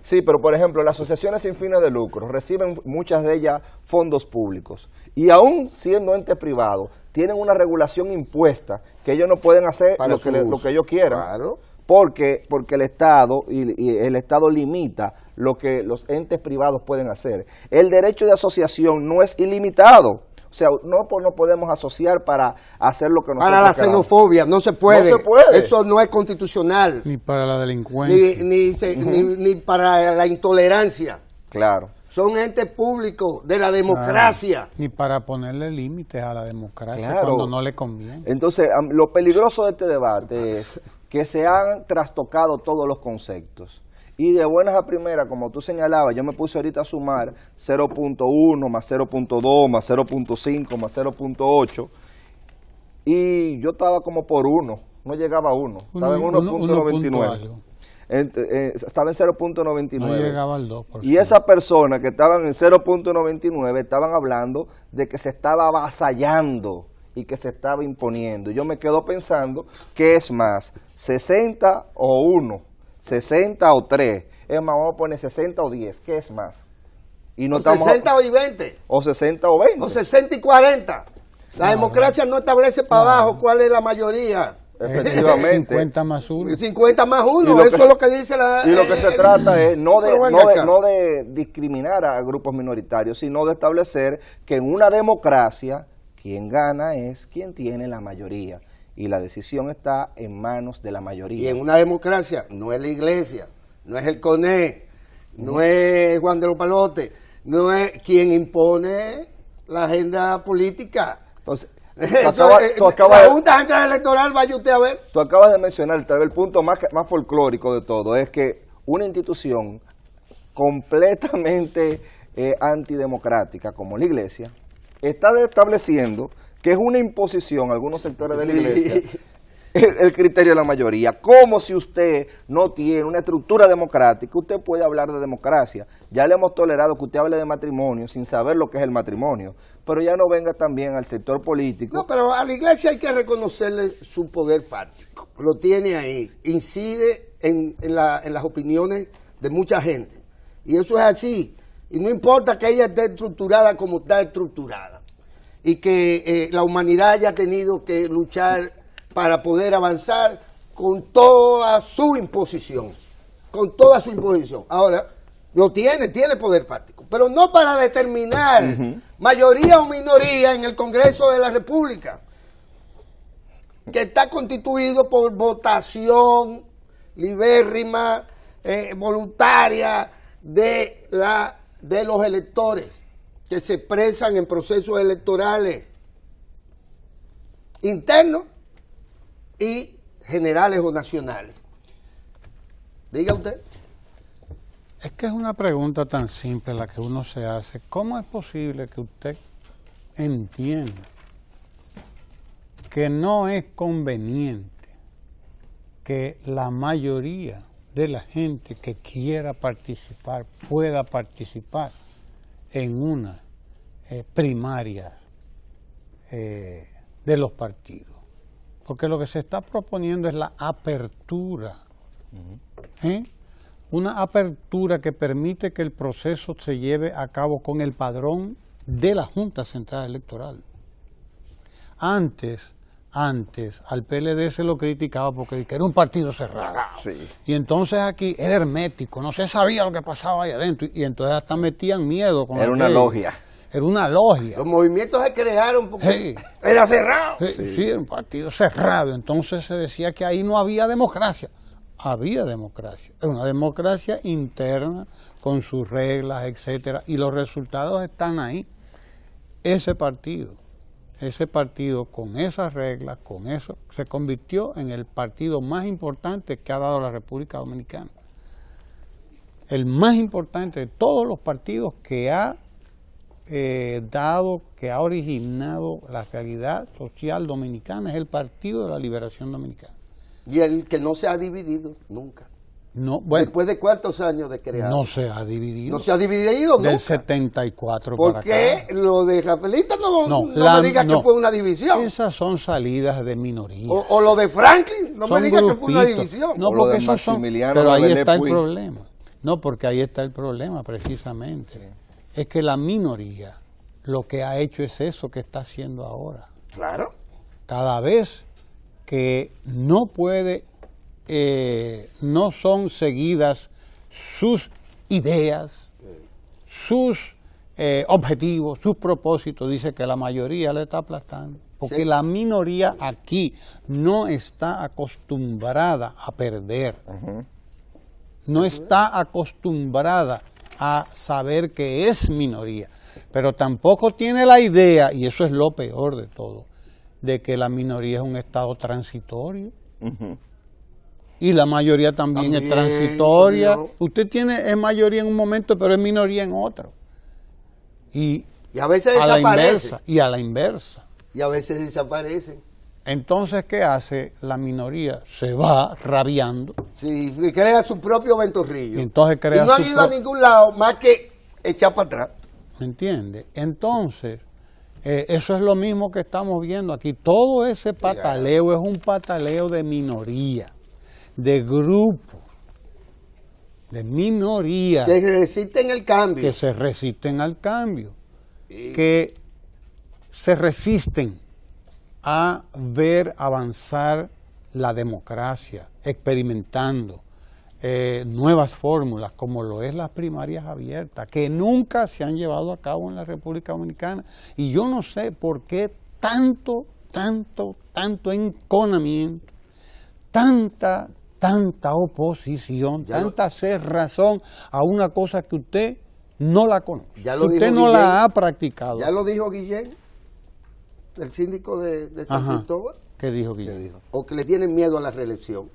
Sí, pero por ejemplo, las asociaciones sin fines de lucro reciben muchas de ellas fondos públicos y aún siendo entes privados, tienen una regulación impuesta que ellos no pueden hacer lo que ellos quieran. Claro. Porque el Estado y el Estado limita lo que los entes privados pueden hacer. El derecho de asociación no es ilimitado. O sea, no podemos asociar para hacer lo que nosotros Para la xenofobia, no se puede. No se puede. Eso no es constitucional. Ni para la delincuencia. Ni para la intolerancia. Claro. Son entes públicos de la democracia. Ni para ponerle límites a la democracia Claro. cuando no le conviene. Entonces, lo peligroso de este debate es que se han trastocado todos los conceptos. Y de buenas a primeras, como tú señalabas, yo me puse ahorita a sumar 0.1 más 0.2 más 0.5 más 0.8 y yo estaba como por 1, no llegaba a 1, estaba en 1.99. Estaba en 0.99. No llegaba al 2%. Y esas personas que estaban en 0.99 estaban hablando de que se estaba avasallando y que se estaba imponiendo. Yo me quedo pensando, ¿qué es más? ¿60 o 1? 60 o 3, es más, vamos a poner 60 o 10, ¿qué es más? Y no o 60 y 20. O 60 o 20. O 60 y 40. La democracia no establece para abajo cuál es la mayoría. Efectivamente. 50 más 1. 50 más 1, eso es lo que dice la... Y lo que se trata es no de discriminar a grupos minoritarios, sino de establecer que en una democracia, quien gana es quien tiene la mayoría. Y la decisión está en manos de la mayoría. Y en una democracia no es la iglesia, no es el CONE, no es Juan de los Palotes, no es quien impone la agenda política. Entonces, la Junta Central Electoral, vaya usted a ver. Tú acabas de mencionar, tal vez el punto más folclórico de todo, es que una institución completamente antidemocrática como la iglesia está estableciendo que es una imposición a algunos sectores de la iglesia el criterio de la mayoría. Como si usted no tiene una estructura democrática, usted puede hablar de democracia. Ya le hemos tolerado que usted hable de matrimonio sin saber lo que es el matrimonio, pero ya no venga también al sector político. No, pero a la iglesia hay que reconocerle su poder fáctico. Lo tiene ahí, incide en las opiniones de mucha gente. Y eso es así. Y no importa que ella esté estructurada como está estructurada. Y que la humanidad haya tenido que luchar para poder avanzar con toda su imposición. Con toda su imposición. Ahora, lo tiene poder fáctico. Pero no para determinar mayoría o minoría en el Congreso de la República, que está constituido por votación libérrima, voluntaria de los electores que se expresan en procesos electorales internos y generales o nacionales. Diga usted. Es que es una pregunta tan simple la que uno se hace. ¿Cómo es posible que usted entienda que no es conveniente que la mayoría de la gente que quiera participar pueda participar en una primaria de los partidos? Porque lo que se está proponiendo es la apertura, una apertura que permite que el proceso se lleve a cabo con el padrón de la Junta Central Electoral. Antes al PLD se lo criticaba porque era un partido cerrado. Sí. Y entonces aquí era hermético, no se sabía lo que pasaba ahí adentro. Y entonces hasta metían miedo. Era una logia. Era una logia. Los movimientos se crearon porque era cerrado. Sí, era un partido cerrado. Entonces se decía que ahí no había democracia. Había democracia. Era una democracia interna con sus reglas, etcétera. Y los resultados están ahí. Ese partido con esas reglas, con eso, se convirtió en el partido más importante que ha dado la República Dominicana. El más importante de todos los partidos que ha que ha originado la realidad social dominicana es el Partido de la Liberación Dominicana. Y el que no se ha dividido nunca. No, bueno, ¿Después de cuántos años de creado? no se ha dividido. No se ha dividido nunca. Del 74 ¿Por para qué acá. lo de Rafaelita no me diga que fue una división? Esas son salidas de minorías. O lo de Franklin, no Son me diga que fue una grupitos. división. No, O lo porque de esos son. Maximiliano Pero ahí Rabelais está el Puig. problema. No, porque ahí está el problema precisamente. Es que la minoría lo que ha hecho es eso que está haciendo ahora. Claro. Cada vez que no puede, no son seguidas sus ideas, sus objetivos, sus propósitos, dice que la mayoría le está aplastando. Porque Sí. la minoría aquí no está acostumbrada a perder. No está acostumbrada a saber que es minoría. Pero tampoco tiene la idea, y eso es lo peor de todo, de que la minoría es un estado transitorio. Y la mayoría también es transitoria. ¿no? Usted es mayoría en un momento, pero es minoría en otro. Y a veces a la desaparece. inversa. Y a la inversa. Y a veces desaparecen. Entonces, ¿qué hace la minoría? Se va rabiando. Sí, y crea su propio ventorrillo. Y entonces crea y no han su ido a ningún lado más que echar para atrás. ¿Me entiende? Entonces, eso es lo mismo que estamos viendo aquí. Todo ese pataleo es un pataleo de minoría, de grupos, de minorías Que resisten el cambio. que se resisten al cambio, que se resisten a ver avanzar la democracia, experimentando nuevas fórmulas, como lo es las primarias abiertas, que nunca se han llevado a cabo en la República Dominicana. Y yo no sé por qué tanto enconamiento, tanta oposición, tanta cerrazón a una cosa que usted no la conoce, Ya lo que usted dijo no Guillén. la ha practicado. Ya lo dijo Guillén, el síndico de San Ajá. Cristóbal, ¿Qué dijo Guillermo? o que le tienen miedo a la reelección.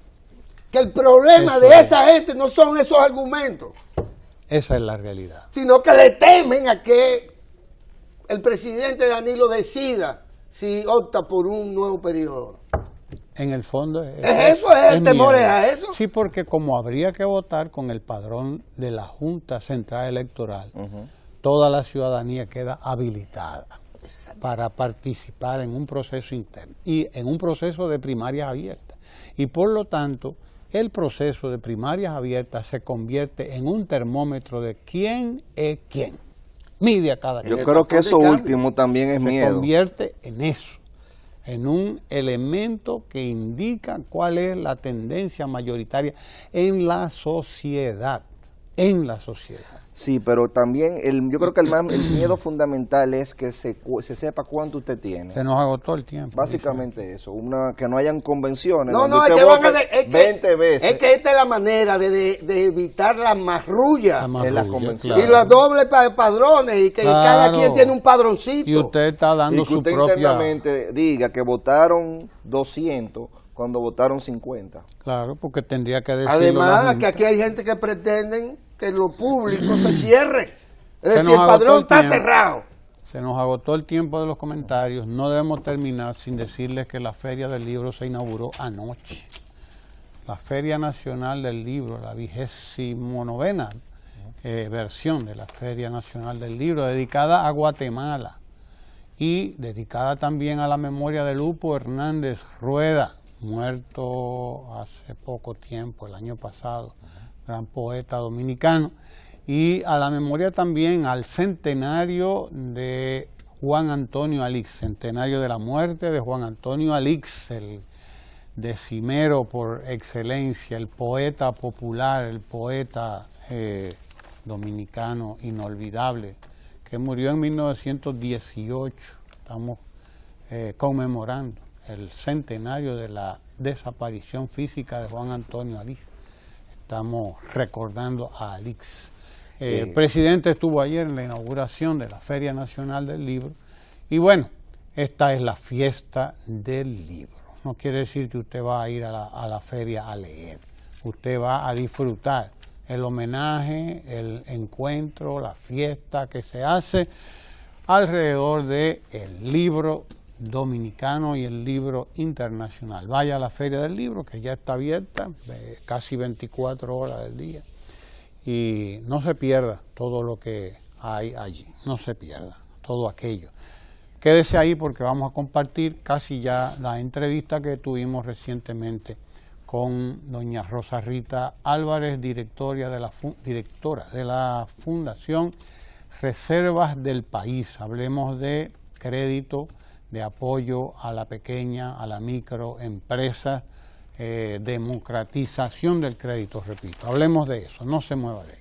Que el problema Eso de es. esa gente no son esos argumentos, Esa es la realidad. sino que le temen a que el presidente Danilo decida si opta por un nuevo periodo. En el fondo ¿Es eso? ¿Es el temor miedo. a eso? Sí, porque como habría que votar con el padrón de la Junta Central Electoral, toda la ciudadanía queda habilitada para participar en un proceso interno y en un proceso de primarias abiertas. Y por lo tanto, el proceso de primarias abiertas se convierte en un termómetro de quién es quién. Mide a cada Yo quien. creo que eso último también es Se miedo. convierte en eso, en un elemento que indica cuál es la tendencia mayoritaria en la sociedad. Sí, pero también yo creo que el miedo fundamental es que se sepa cuánto usted tiene. Se nos agotó el tiempo. Básicamente eso, que no hayan convenciones. No, donde no, es usted que, vote 20 veces. es que esta es la manera de evitar la marrulla. en las convenciones. Y los dobles padrones, y que cada quien tiene un padroncito. Y usted está dando Y que su usted propia... internamente diga que votaron 200 cuando votaron 50. Claro, porque tendría que decirlo. Además, que aquí hay gente que pretenden que lo público se cierre. Es Se decir, nos el agotó padrón el está tiempo. cerrado. Se nos agotó el tiempo de los comentarios. No debemos terminar sin decirles que la Feria del Libro se inauguró anoche. La Feria Nacional del Libro, la 29ª versión de la Feria Nacional del Libro, dedicada a Guatemala y dedicada también a la memoria de Lupo Hernández Rueda, muerto hace poco tiempo, el año pasado, gran poeta dominicano, y a la memoria también al centenario de Juan Antonio Alix, centenario de la muerte de Juan Antonio Alix, el decimero por excelencia, el poeta popular, el poeta dominicano inolvidable, que murió en 1918. Estamos conmemorando el centenario de la desaparición física de Juan Antonio Alix. Estamos recordando a Alix. El presidente estuvo ayer en la inauguración de la Feria Nacional del Libro y bueno, esta es la fiesta del libro. No quiere decir que usted va a ir a la feria a leer, usted va a disfrutar el homenaje, el encuentro, la fiesta que se hace alrededor del libro dominicano y el libro internacional. Vaya a la Feria del Libro, que ya está abierta casi 24 horas del día, y no se pierda todo lo que hay allí, no se pierda todo aquello. Quédese ahí porque vamos a compartir casi ya la entrevista que tuvimos recientemente con doña Rosa Rita Álvarez, directora de la Fundación Reservas del País. Hablemos de crédito, de apoyo a la pequeña, a la microempresa, democratización del crédito, repito. Hablemos de eso, no se mueva de ahí.